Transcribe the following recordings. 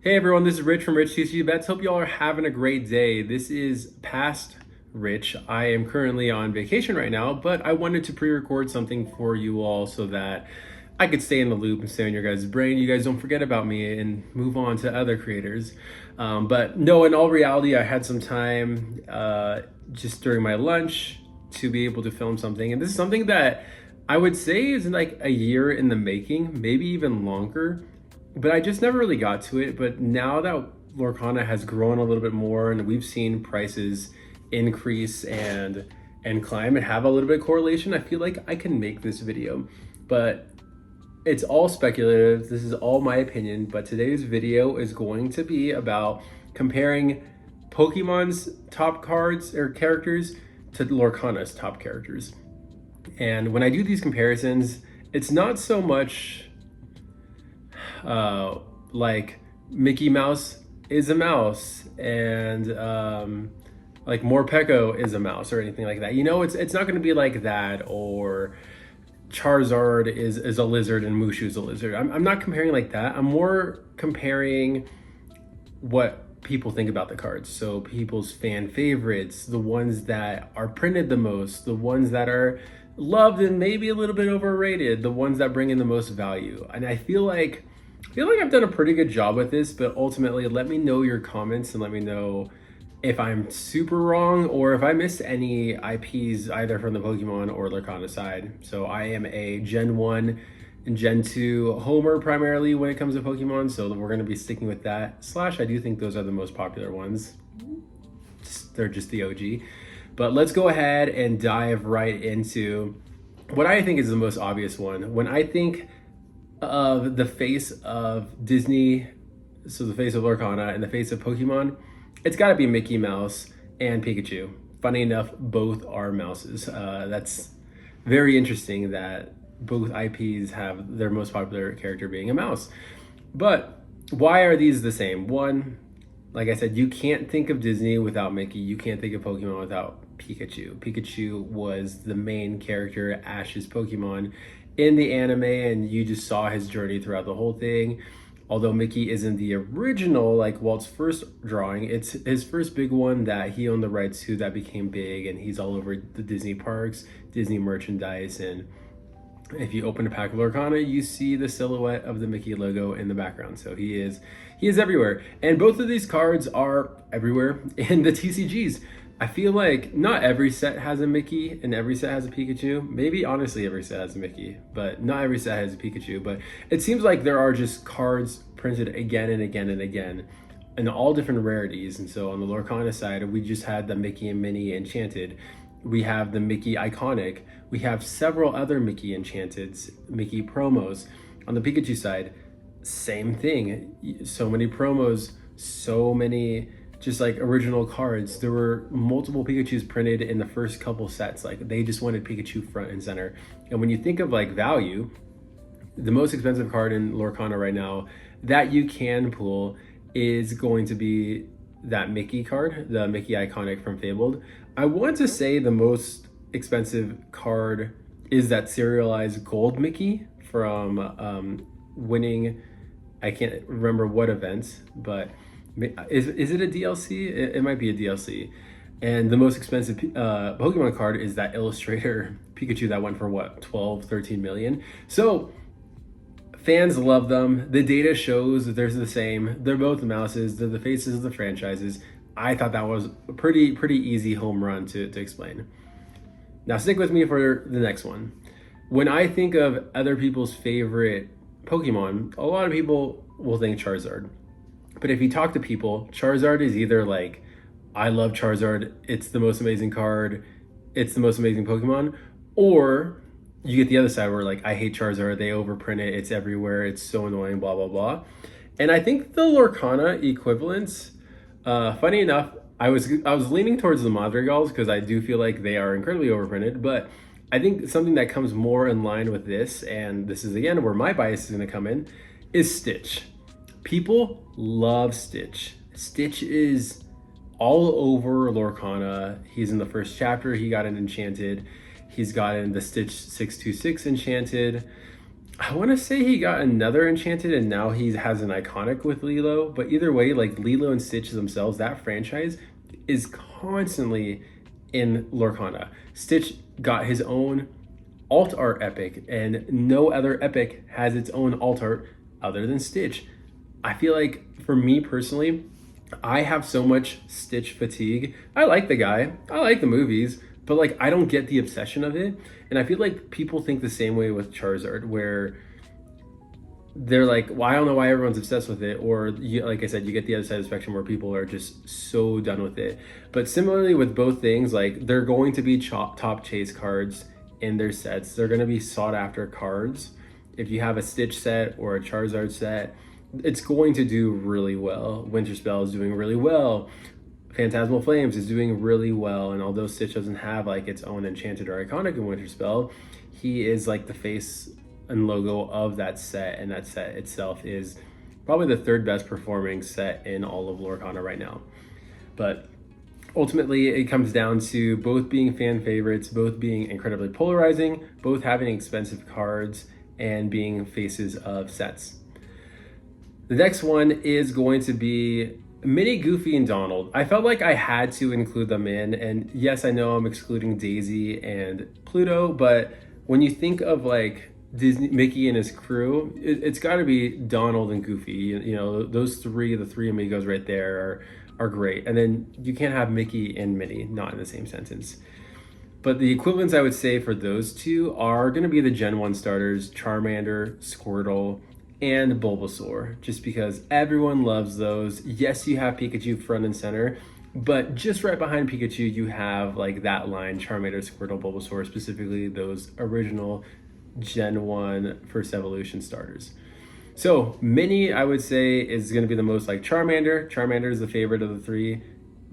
Hey everyone, this is Rich from Rich TCG Bets. Hope you all are having a great day. This is past Rich. I am currently on vacation right now, but I wanted to pre-record something for you all so that I could stay in the loop and stay on your guys' brain. You guys don't forget about me and move on to other creators. But no, in all reality, I had some time just during my lunch to be able to film something. And this is something that I would say is like a year in the making, maybe even longer, but I just never really got to it. But now that Lorcana has grown a little bit more and we've seen prices increase and climb and have a little bit of correlation, I feel like I can make this video. But it's all speculative. This is all my opinion, but today's video is going to be about comparing Pokemon's top cards or characters to Lorcana's top characters. And when I do these comparisons, it's not so much like Mickey Mouse is a mouse and like Morpeko is a mouse or anything like that. You know, it's not going to be like that, or Charizard is a lizard and Mushu's a lizard. I'm not comparing like that. I'm more comparing what people think about the cards. So people's fan favorites, the ones that are printed the most, the ones that are loved and maybe a little bit overrated, the ones that bring in the most value. And I feel like I've done a pretty good job with this, but ultimately let me know your comments and let me know if I'm super wrong or if I missed any IPs either from the Pokemon or Lorcana side. So I am a Gen 1 and Gen 2 homer primarily when it comes to Pokemon, so we're going to be sticking with that. Slash, I do think those are the most popular ones. They're just the OG. But let's go ahead and dive right into what I think is the most obvious one. When I think of the face of Disney, so the face of Lorcana and the face of Pokemon, it's got to be Mickey Mouse and Pikachu. Funny enough, both are mouses. That's very interesting that both IPs have their most popular character being a mouse. But why are these the same? One, like I said, you can't think of Disney without Mickey. You can't think of Pokemon without Pikachu. Pikachu was the main character, Ash's Pokemon, in the anime, and you just saw his journey throughout the whole thing. Although Mickey isn't the original, like Walt's first drawing, it's his first big one that he owned the rights to that became big, and he's all over the Disney parks, Disney merchandise, and if you open a pack of Lorcana, you see the silhouette of the Mickey logo in the background. So he is everywhere. And both of these cards are everywhere in the TCGs. I feel like not every set has a Mickey and every set has a Pikachu. Maybe honestly every set has a Mickey, but not every set has a Pikachu. But it seems like there are just cards printed again and again and again in all different rarities. And so on the Lorcana side, we just had the Mickey and Minnie Enchanted. We have the Mickey Iconic. We have several other Mickey Enchanteds, Mickey promos. On the Pikachu side, same thing. So many promos, so many just like original cards. There were multiple Pikachus printed in the first couple sets. Like they just wanted Pikachu front and center. And when you think of like value, the most expensive card in Lorcana right now that you can pull is going to be that Mickey card, the Mickey Iconic from Fabled. I want to say the most expensive card is that serialized gold Mickey from winning, I can't remember what event, but is it a DLC? It might be a DLC. And the most expensive Pokemon card is that Illustrator Pikachu that went for what, 12, 13 million. So fans love them. The data shows that they're the same. They're both mouses. They're the faces of the franchises. I thought that was a pretty easy home run to explain. Now stick with me for the next one. When I think of other people's favorite Pokemon, a lot of people will think Charizard. But if you talk to people, Charizard is either like, I love Charizard, it's the most amazing card, it's the most amazing Pokemon, or you get the other side where like, I hate Charizard, they overprint it, it's everywhere, it's so annoying, blah, blah, blah. And I think the Lorcana equivalents, funny enough, I was leaning towards the Madrigals because I do feel like they are incredibly overprinted, but I think something that comes more in line with this, and this is again where my bias is going to come in, is Stitch. People love Stitch. Stitch is all over Lorcana. He's in the first chapter. He got an Enchanted. He's gotten the Stitch 626 Enchanted. I want to say he got another enchanted and now he has an iconic with Lilo. But either way, like Lilo and Stitch themselves, that franchise is constantly in Lorcana. Stitch got his own alt art epic, and no other epic has its own alt art other than Stitch. I feel like for me personally, I have so much Stitch fatigue. I like the guy, I like the movies, but like I don't get the obsession of it. And I feel like people think the same way with Charizard, where they're like, well, I don't know why everyone's obsessed with it. Or you, like I said, you get the other side of the spectrum where people are just so done with it. But similarly with both things, like they're going to be top chase cards in their sets. They're going to be sought after cards. If you have a Stitch set or a Charizard set, it's going to do really well. Winter Spell is doing really well. Phantasmal Flames is doing really well. And although Stitch doesn't have like its own enchanted or iconic in Winter Spell, he is like the face and logo of that set, and that set itself is probably the third best performing set in all of Lorcana right now. But ultimately, it comes down to both being fan favorites, both being incredibly polarizing, both having expensive cards, and being faces of sets. The next one is going to be Minnie, Goofy, and Donald. I felt like I had to include them in, and yes, I know I'm excluding Daisy and Pluto, but when you think of like Disney, Mickey and his crew, it's got to be Donald and Goofy. You know, those three, the three amigos right there are great. And then you can't have Mickey and Minnie not in the same sentence. But the equivalents I would say for those two are going to be the Gen 1 starters, Charmander, Squirtle, and Bulbasaur, just because everyone loves those. Yes, you have Pikachu front and center, but just right behind Pikachu, you have like that line, Charmander, Squirtle, Bulbasaur, specifically those original Gen 1 First Evolution starters. So Minnie, I would say, is going to be the most like Charmander. Charmander is the favorite of the three.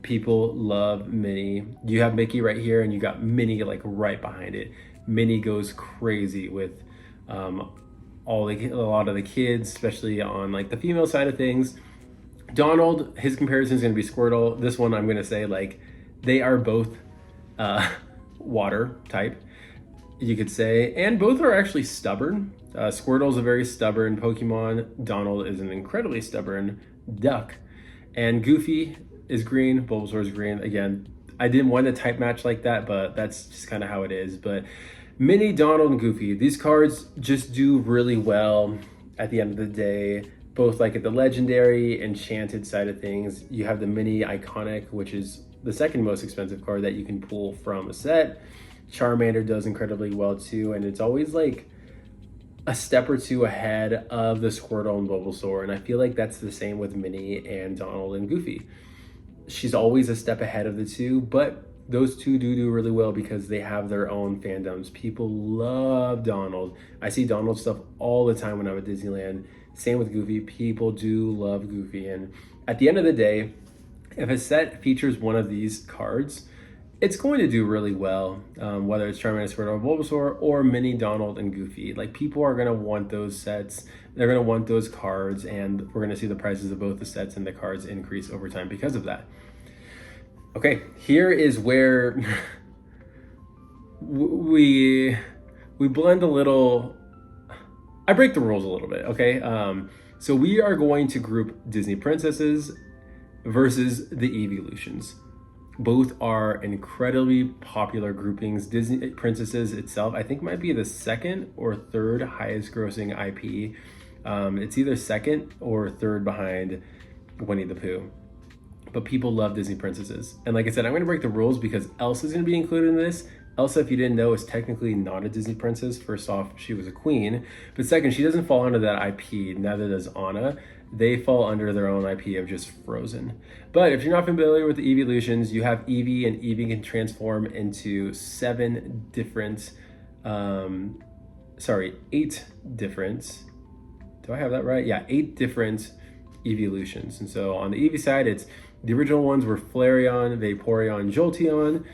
People love Minnie. You have Mickey right here, and you got Minnie like right behind it. Minnie goes crazy with a lot of the kids, especially on like the female side of things. Donald, his comparison is going to be Squirtle. This one, I'm going to say like they are both water type, you could say, and both are actually stubborn. Squirtle is a very stubborn Pokemon. Donald is an incredibly stubborn duck. And Goofy is green, Bulbasaur is green. Again, I didn't want a type match like that, but that's just kind of how it is. But Minnie, Donald, and Goofy, these cards just do really well at the end of the day. Both like at the legendary, enchanted side of things. You have the Minnie Iconic, which is the second most expensive card that you can pull from a set. Charmander does incredibly well too, and it's always like a step or two ahead of the Squirtle and Bulbasaur, and I feel like that's the same with Minnie and Donald and Goofy. She's always a step ahead of the two, but those two do really well because they have their own fandoms. People love Donald. I see Donald stuff all the time when I'm at Disneyland. Same with Goofy. People do love Goofy, and at the end of the day, if a set features one of these cards, it's going to do really well, whether it's Charmander, Squirtle, Bulbasaur, or Minnie, Donald, and Goofy. Like, people are going to want those sets. They're going to want those cards, and we're going to see the prices of both the sets and the cards increase over time because of that. Okay, here is where we blend a little. I break the rules a little bit, okay? So we are going to group Disney princesses versus the Evolutions. Both are incredibly popular groupings. Disney Princesses itself, I think, might be the second or third highest grossing IP. It's either second or third behind Winnie the Pooh. But people love Disney Princesses. And like I said, I'm going to break the rules because Elsa's going to be included in this. Elsa, if you didn't know, is technically not a Disney princess. First off, she was a queen. But second, she doesn't fall under that IP. Neither does Anna. They fall under their own IP of just Frozen. But if you're not familiar with the Evolutions, you have Eevee, and Eevee can transform into 8 different, do I have that right? Yeah, 8 different Evolutions. And so on the Eevee side, it's the original ones were Flareon, Vaporeon, Jolteon,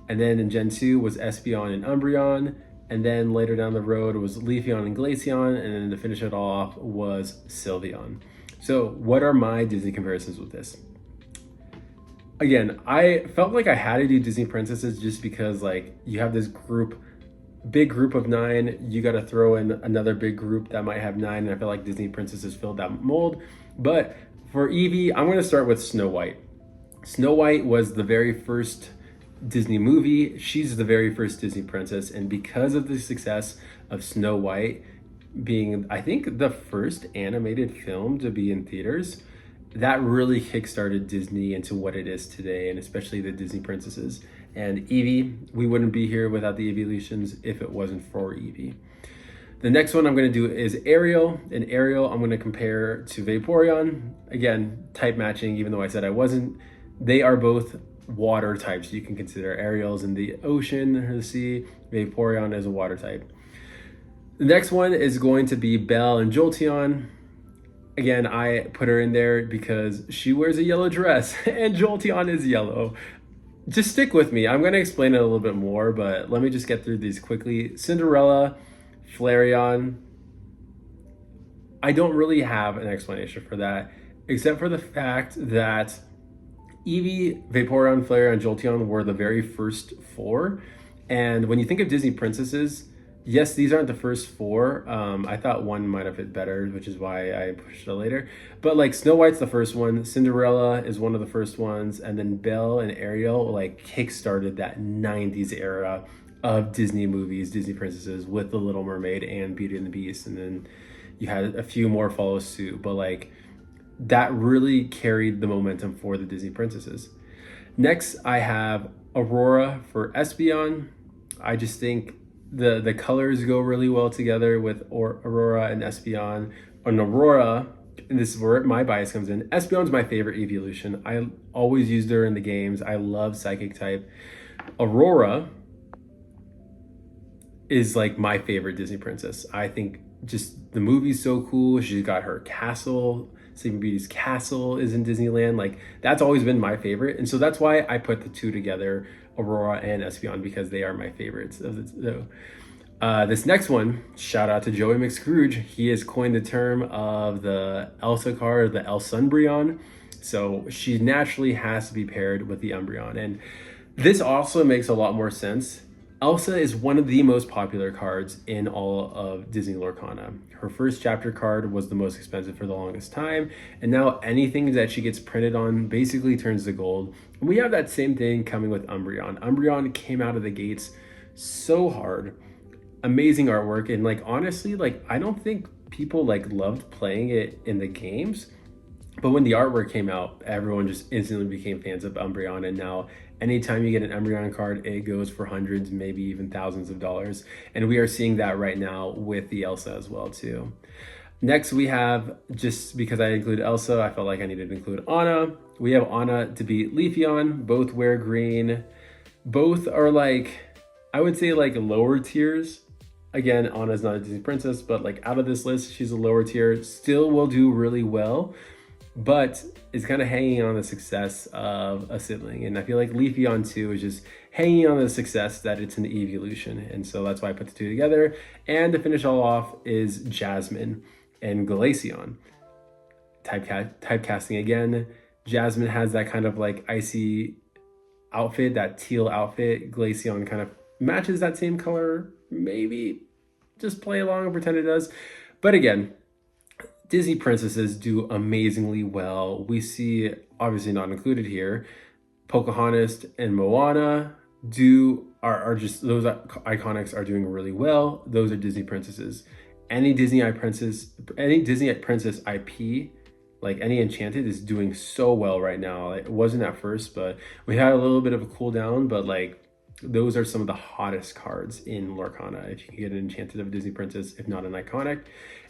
and then in Gen 2 was Espeon and Umbreon, and then later down the road was Leafeon and Glaceon, and then to finish it all off was Sylveon. So what are my Disney comparisons with this? Again, I felt like I had to do Disney princesses just because like you have this group big group of 9, you got to throw in another big group that might have 9, and I feel like Disney princesses filled that mold. But for Evie, I'm going to start with Snow White. Snow White was the very first Disney movie. She's the very first Disney princess, and because of the success of Snow White being, I think, the first animated film to be in theaters, that really kickstarted Disney into what it is today, and especially the Disney princesses. And Evie, we wouldn't be here without the evolutions if it wasn't for Evie. The next one I'm going to do is Ariel. And Ariel, I'm going to compare to Vaporeon. Again, type matching, even though I said I wasn't. They are both water types. You can consider Ariel's in the ocean or the sea. Vaporeon is a water type. The next one is going to be Belle and Jolteon. Again, I put her in there because she wears a yellow dress and Jolteon is yellow. Just stick with me. I'm going to explain it a little bit more, but let me just get through these quickly. Cinderella, Flareon. I don't really have an explanation for that, except for the fact that Eevee, Vaporeon, Flareon, Jolteon were the very first 4. And when you think of Disney princesses, yes, these aren't the first 4. I thought one might have hit better, which is why I pushed it later. But like Snow White's the first one, Cinderella is one of the first ones, and then Belle and Ariel like kickstarted that 90s era of Disney movies, Disney princesses, with The Little Mermaid and Beauty and the Beast. And then you had a few more follow suit, but like that really carried the momentum for the Disney princesses. Next, I have Aurora for Espeon. I just think the colors go really well together with Aurora and Espeon. On Aurora, and this is where my bias comes in, Espeon's my favorite evolution. I always used her in the games. I love Psychic type. Aurora is like my favorite Disney princess. I think just the movie's so cool. She's got her castle. Sleeping Beauty's castle is in Disneyland. Like that's always been my favorite. And so that's why I put the two together, Aurora and Espeon, because they are my favorites of the this next one, shout out to Joey McScrooge. He has coined the term of the Elsa card, the Elsumbrion. So she naturally has to be paired with the Umbreon. And this also makes a lot more sense. Elsa is one of the most popular cards in all of Disney Lorcana. Her first chapter card was the most expensive for the longest time, and now anything that she gets printed on basically turns to gold. And we have that same thing coming with Umbreon. Umbreon came out of the gates so hard, amazing artwork, and like honestly, like I don't think people like loved playing it in the games, but when the artwork came out, everyone just instantly became fans of Umbreon, and now anytime you get an Umbreon card, it goes for hundreds, maybe even thousands of dollars. And we are seeing that right now with the Elsa as well too. Next we have, just because I included Elsa, I felt like I needed to include Anna. We have Anna to beat Leafeon. Both wear green. Both are like, I would say like lower tiers. Again, Anna's not a Disney princess, but like out of this list, she's a lower tier. Still will do really well, but is kind of hanging on the success of a sibling. And I feel like Leafeon 2 is just hanging on the success that it's an evolution. And so that's why I put the two together. And to finish all off is Jasmine and Glaceon. Typecasting again. Jasmine has that kind of like icy outfit, that teal outfit. Glaceon kind of matches that same color. Maybe just play along and pretend it does. But again, Disney princesses do amazingly well. We see, obviously not included here, Pocahontas and Moana are just, those iconics are doing really well. Those are Disney princesses. Any Disney princess IP, like any Enchanted, is doing so well right now. It wasn't at first, but we had a little bit of a cool down, but like those are some of the hottest cards in Lorcana. If you can get an Enchanted of a Disney princess, if not an iconic.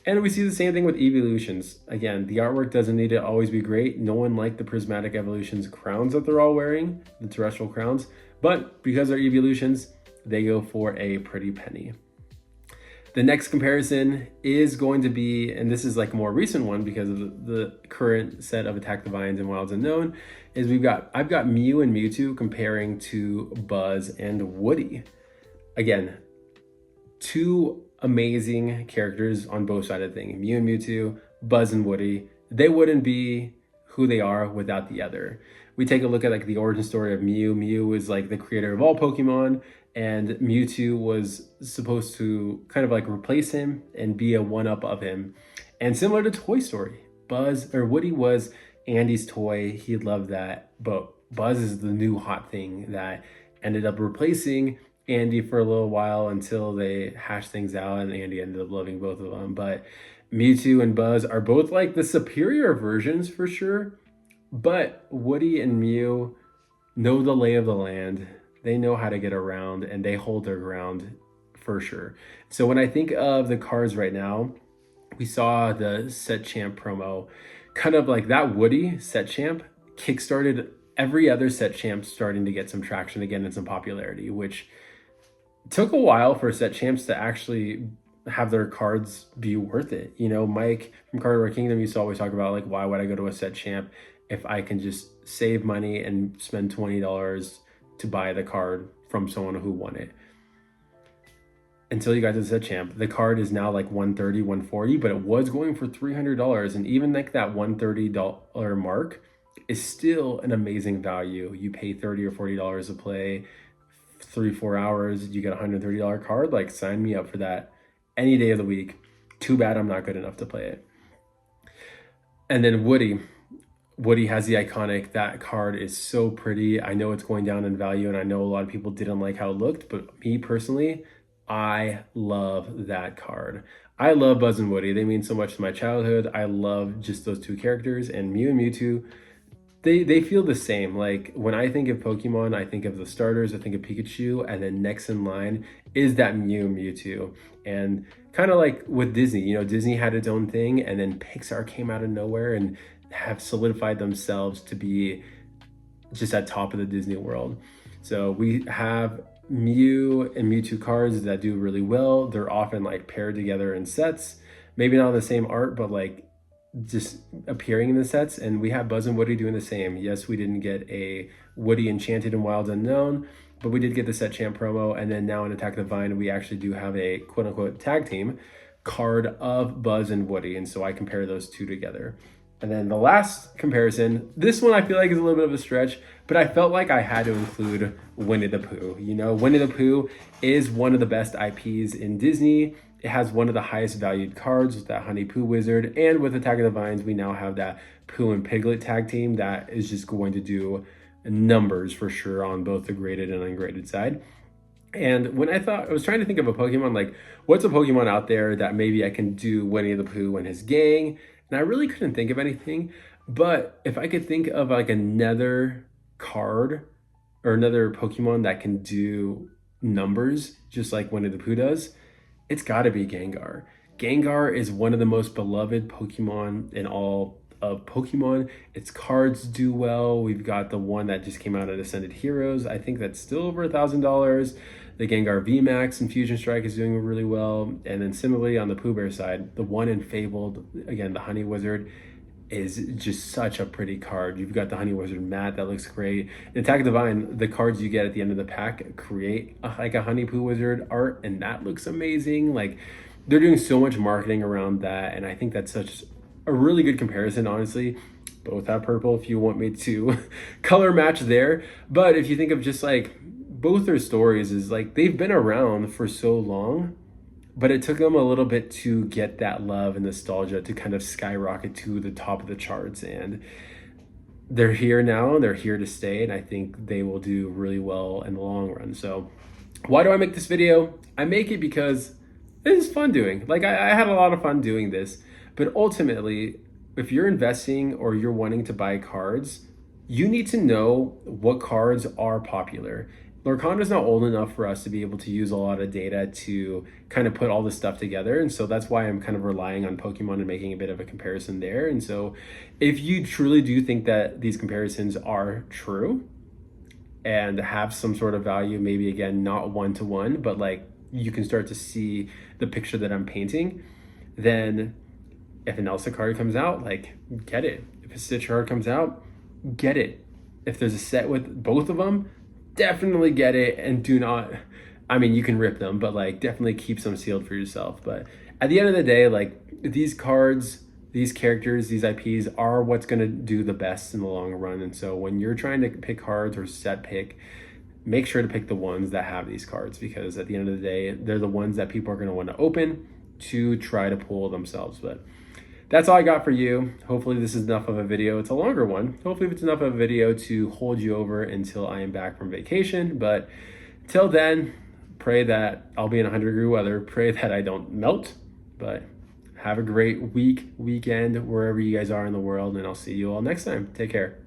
And we see the same thing with evolutions. Again, the artwork doesn't need to always be great. No one liked the prismatic evolutions crowns that they're all wearing, the terrestrial crowns, but because they're evolutions, they go for a pretty penny. The next comparison is going to be, and this is like a more recent one because of the current set of Attack the Vines and Wilds Unknown, is I've got Mew and Mewtwo comparing to Buzz and Woody. Again, two amazing characters on both sides of the thing. Mew and Mewtwo, Buzz and Woody. They wouldn't be who they are without the other. We take a look at like the origin story of Mew. Mew is like the creator of all Pokemon, and Mewtwo was supposed to kind of like replace him and be a one-up of him. And similar to Toy Story, Woody was Andy's toy. He loved that, but Buzz is the new hot thing that ended up replacing Andy for a little while until they hashed things out, and Andy ended up loving both of them. But Mewtwo and Buzz are both like the superior versions for sure, but Woody and Mew know the lay of the land. They know how to get around, and they hold their ground for sure. So when I think of the cards right now, we saw the Set Champ promo, kind of like that Woody Set Champ kickstarted every other Set Champ starting to get some traction again and some popularity, which took a while for Set Champs to actually have their cards be worth it. You know, Mike from Card War Kingdom used to always talk about like, why would I go to a Set Champ if I can just save money and spend $20 to buy the card from someone who won it? Until you got to the Set Champ, the card is now like $130, $140, but it was going for $300. And even like that $130 mark is still an amazing value. You pay $30 or $40 to play 3-4 hours, you get a $130 card. Like, sign me up for that any day of the week. Too bad I'm not good enough to play it. And then Woody has the iconic, that card is so pretty. I know it's going down in value, and I know a lot of people didn't like how it looked, but me personally, I love that card. I love Buzz and Woody. They mean so much to my childhood. I love just those two characters, and Mew and Mewtwo, they feel the same. Like, when I think of Pokemon, I think of the starters, I think of Pikachu, and then next in line is that Mew and Mewtwo. And kind of like with Disney, you know, Disney had its own thing, and then Pixar came out of nowhere and have solidified themselves to be just at top of the Disney world. So we have Mew and Mewtwo cards that do really well. They're often like paired together in sets, maybe not the same art, but like just appearing in the sets. And we have Buzz and Woody doing the same. Yes, we didn't get a Woody Enchanted and Wild Unknown, but we did get the Set Champ promo. And then now in Attack the Vine, we actually do have a quote unquote tag team card of Buzz and Woody. And so I compare those two together. And then the last comparison, this one I feel like is a little bit of a stretch, but I felt like I had to include Winnie the Pooh. You know, Winnie the Pooh is one of the best IPs in Disney. It has one of the highest valued cards with that Honey Pooh Wizard. And with Attack of the Vines, we now have that Pooh and Piglet tag team that is just going to do numbers for sure on both the graded and ungraded side. And when I was trying to think of a Pokemon, like what's a Pokemon out there that maybe I can do Winnie the Pooh and his gang? And I really couldn't think of anything, but if I could think of like another card or another Pokemon that can do numbers just like Winnie the Pooh does, it's gotta be Gengar. Gengar is one of the most beloved Pokemon in all of Pokemon. Its cards do well. We've got the one that just came out at Ascended Heroes. I think that's still over $1,000. The Gengar VMAX and Fusion Strike is doing really well. And then similarly on the Pooh Bear side, the one in Fabled, again, the Honey Wizard, is just such a pretty card. You've got the Honey Wizard mat that looks great. In Attack of the Vine, the cards you get at the end of the pack create like a Honey Pooh Wizard art, and that looks amazing. Like, they're doing so much marketing around that, and I think that's such a really good comparison, honestly. Both have purple if you want me to color match there. But if you think of just like both their stories, is like they've been around for so long, but it took them a little bit to get that love and nostalgia to kind of skyrocket to the top of the charts. And they're here now, they're here to stay, and I think they will do really well in the long run. So why do I make this video? I make it because this is fun doing. Like, I had a lot of fun doing this, but ultimately, if you're investing or you're wanting to buy cards, you need to know what cards are popular. Lorcana is not old enough for us to be able to use a lot of data to kind of put all this stuff together. And so that's why I'm kind of relying on Pokemon and making a bit of a comparison there. And so if you truly do think that these comparisons are true and have some sort of value, maybe again, not one-to-one, but like you can start to see the picture that I'm painting, then if an Elsa card comes out, like, get it. If a Stitch card comes out, get it. If there's a set with both of them, definitely get it. And do not, I mean, you can rip them, but like definitely keep some sealed for yourself. But at the end of the day, like these cards, these characters, these IPs are what's going to do the best in the long run. And so when you're trying to pick cards or set pick, make sure to pick the ones that have these cards, because at the end of the day, they're the ones that people are going to want to open to try to pull themselves. But that's all I got for you. Hopefully this is enough of a video. It's a longer one. Hopefully it's enough of a video to hold you over until I am back from vacation. But till then, pray that I'll be in 100-degree weather. Pray that I don't melt. But have a great weekend, wherever you guys are in the world, and I'll see you all next time. Take care.